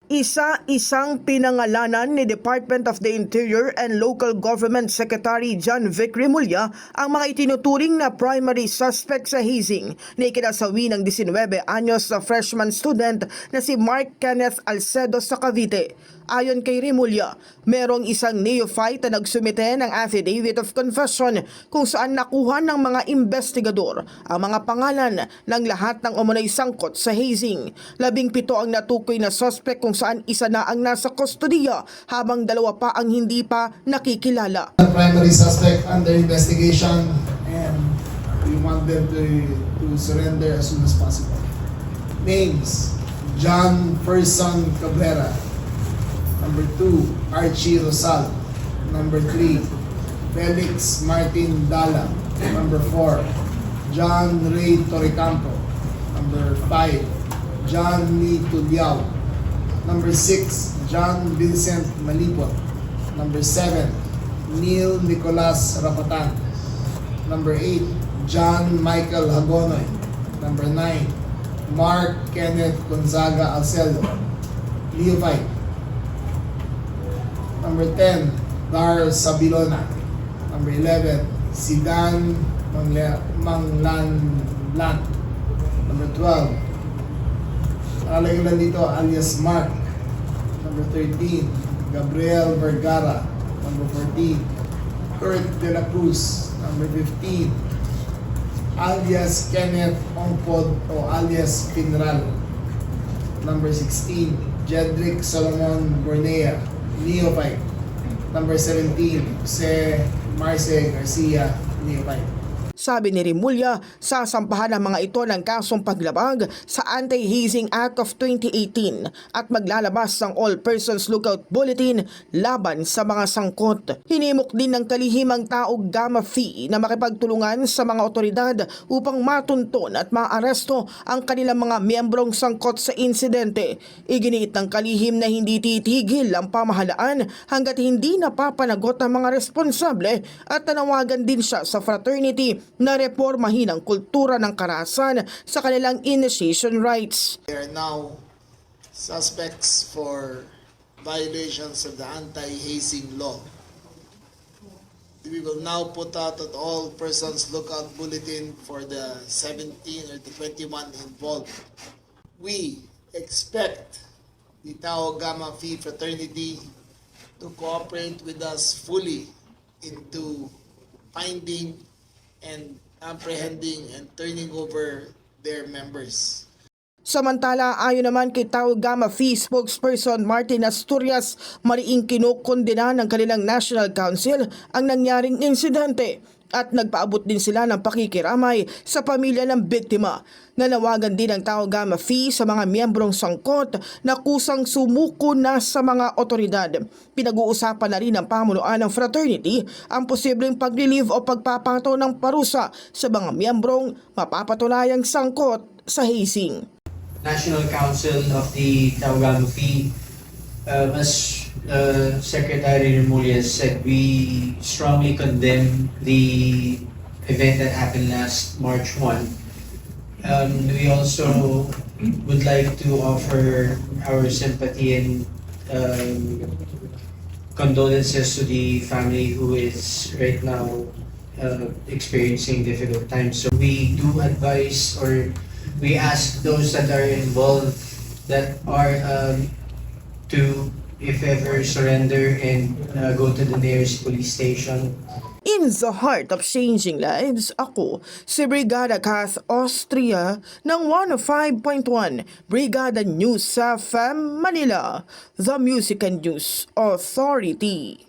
Isa-isang pinangalanan ni Department of the Interior and Local Government Secretary John Vic Remulla ang mga itinuturing na primary suspect sa hazing na ikinasawi ng 19 anyos na freshman student na si Mark Kenneth Alcedo sa Cavite. Ayon kay Remulla, merong isang neophyte na nagsumite ng affidavit of confession kung saan nakuha ng mga investigador ang mga pangalan ng lahat ng umunoy sangkot sa hazing. 17 ang natukoy na suspect kung saan isa na ang nasa kustodiya habang 2 pa ang hindi pa nakikilala. The primary suspect under investigation and we want them to surrender as soon as possible. Names: John Person Cabrera. Number 2, Archie Rosal. Number 3, Felix Martin Dala. Number 4, John Ray Torrecampo. Number 5, John Lee Tuliao. Number 6, John Vincent Malipot. Number 7, Neil Nicolas Rapatan. Number 8, John Michael Hagonoy. Number 9, Mark Kenneth Gonzaga Alcedo, neophyte. Number 10, Dar Sabilona. Number 11, Sidan Manglanlan. Number 12, nakalagay lang dito, alias Mark. Number 13, Gabriel Vergara. Number 14, Kurt De La Cruz. Number 15, alias Kenneth Ongpod o alias Pinral. Number 16, Jedrick Solomon Bornea, neophyte. Number 17, Jose Marce Garcia, neophyte. Sabi ni Remulla, sasampahan ang mga ito ng kasong paglabag sa Anti-Hazing Act of 2018 at maglalabas ng All Persons Lookout Bulletin laban sa mga sangkot. Hinimok din ng kalihimang Taog Gamma Phi na makipagtulungan sa mga otoridad upang matunton at maaresto ang kanilang mga miyembrong sangkot sa insidente. Iginiit ng kalihim na hindi titigil ang pamahalaan hanggat hindi napapanagot ang mga responsable at nanawagan din siya sa fraternity na reformahin ang kultura ng karahasan sa kanilang initiation rights. They are now suspects for violations of the anti-hazing law. We will now put out an all persons lookout bulletin for the 17 or the 21 involved. We expect the Tau Gamma Phi fraternity to cooperate with us fully into finding and apprehending and turning over their members. Samantala, ayon naman kay Tau Gamma Phi spokesperson Martin Asturias, mariing kinukondena ng kanilang National Council ang nangyaring insidente at nagpaabot din sila ng pakikiramay sa pamilya ng biktima. Nanawagan din ang Tau Gamma Phi sa mga miyembrong sangkot na kusang sumuko na sa mga otoridad. Pinag-uusapan na rin ng pamunuan ng fraternity ang posibleng pag-relieve o pagpapato ng parusa sa mga miyembrong mapapatunayang sangkot sa hazing. National Council of the Tau Gamma Phi, as Secretary Remulla said, we strongly condemn the event that happened last March 1. We also would like to offer our sympathy and condolences to the family who is right now experiencing difficult times. So we do advise, or we ask those that are involved that are to, if ever, surrender and go to the nearest police station. In the heart of changing lives, ako si Brigada Kath Austria ng 105.1 Brigada News FM Manila, the Music and News Authority.